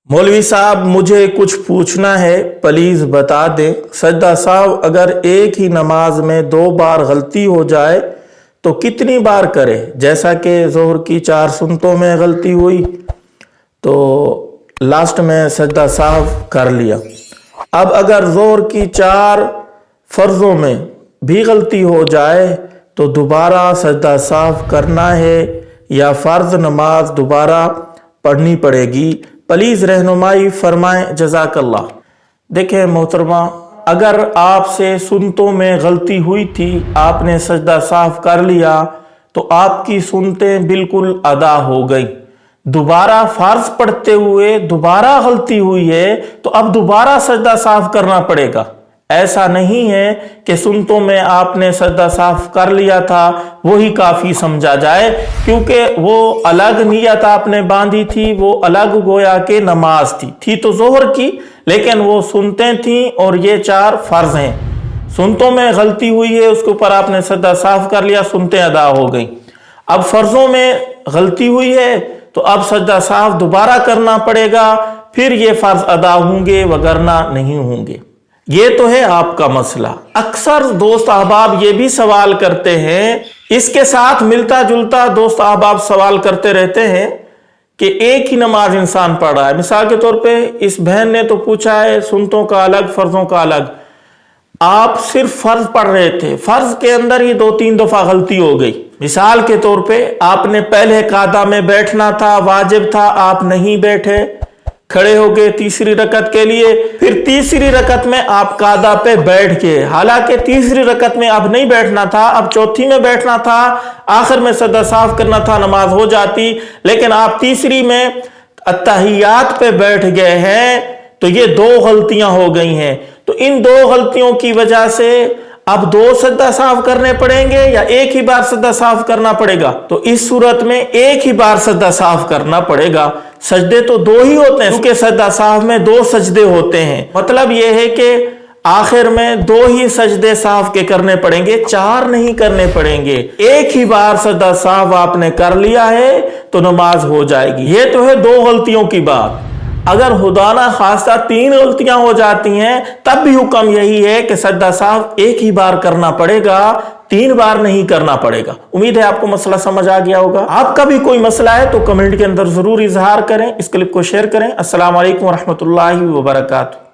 मौलवी साहब मुझे कुछ पूछना है, प्लीज बता दें। सजदा साहब अगर एक ही नमाज में 2 बार गलती हो जाए तो कितनी बार करे? जैसा कि जोहर की 4 सुन्नतों में गलती हुई तो लास्ट में सजदा साहब कर लिया। अब अगर जोहर की 4 फर्जों में भी गलती हो जाए तो दोबारा सजदा साहब करना है या फर्ज नमाज दोबारा पढ़नी पड़ेगी? प्लीज रहनुमाई फरमाएं, जज़ाकल्लाह। देखें मोहतरमा, अगर आपसे सुन्नतों में गलती हुई थी, आपने सजदा साफ कर लिया तो आपकी सुन्नतें बिल्कुल अदा हो गई। दोबारा फर्ज पढ़ते हुए दोबारा गलती हुई है तो अब दोबारा सजदा साफ करना पड़ेगा। ऐसा नहीं है कि सुन्नतों में आपने सजदा साफ कर लिया था वही काफी समझा जाए, क्योंकि वो अलग नियत आपने बांधी थी, वो अलग गोया के नमाज थी तो जोहर की, लेकिन वो सुन्नतें थी और ये 4 फर्ज हैं। सुन्नतों में गलती हुई है, उसके ऊपर आपने सजदा साफ कर लिया, सुन्नतें अदा हो गई। अब फर्जों में गलती हुई है तो अब सजदा साफ दोबारा करना पड़ेगा, फिर ये फर्ज अदा होंगे वगरना नहीं होंगे। ये तो है आपका मसला। अक्सर दोस्त अहबाब ये भी सवाल करते हैं, इसके साथ मिलता जुलता दोस्त अहबाब सवाल करते रहते हैं कि एक ही नमाज इंसान पढ़ रहा है। मिसाल के तौर पे इस बहन ने तो पूछा है सुन्नतों का अलग फर्जों का अलग। आप सिर्फ फर्ज पढ़ रहे थे, फर्ज के अंदर ही 2-3 दफा गलती हो गई। मिसाल के तौर पे आपने पहले कादा में बैठना था, वाजिब था, आप नहीं बैठे, खड़े हो गए तीसरी रकत के लिए, फिर तीसरी रकत में आप कादा पे बैठ गए। हालांकि तीसरी रकत में अब नहीं बैठना था, अब चौथी में बैठना था, आखिर में सजदा साफ करना था, नमाज हो जाती, लेकिन आप तीसरी में अत्तहियात पे बैठ गए हैं, तो ये 2 गलतियां हो गई हैं। तो इन 2 गलतियों की वजह से अब 2 सजदा साफ करने पड़ेंगे या एक ही बार सजदा साफ करना पड़ेगा? तो इस सूरत में एक ही बार सजदा साफ करना पड़ेगा। सजदे तो 2 ही होते हैं, क्योंकि सजदा साफ में 2 सजदे होते हैं। मतलब यह है कि आखिर में 2 ही सजदे साफ के करने पड़ेंगे, 4 नहीं करने पड़ेंगे। एक ही बार सजदा साफ आपने कर लिया है तो नमाज हो जाएगी। ये तो है 2 गलतियों की बात। अगर खुदा न खास्ता 3 गलतियां हो जाती हैं तब भी हुक्म यही है कि सजदा साफ एक ही बार करना पड़ेगा, 3 बार नहीं करना पड़ेगा। उम्मीद है आपको मसला समझ आ गया होगा। आपका भी कोई मसला है तो कमेंट के अंदर जरूर इजहार करें, इस क्लिप को शेयर करें। अस्सलाम वालेकुम रहमतुल्लाहि व बरकातुहू।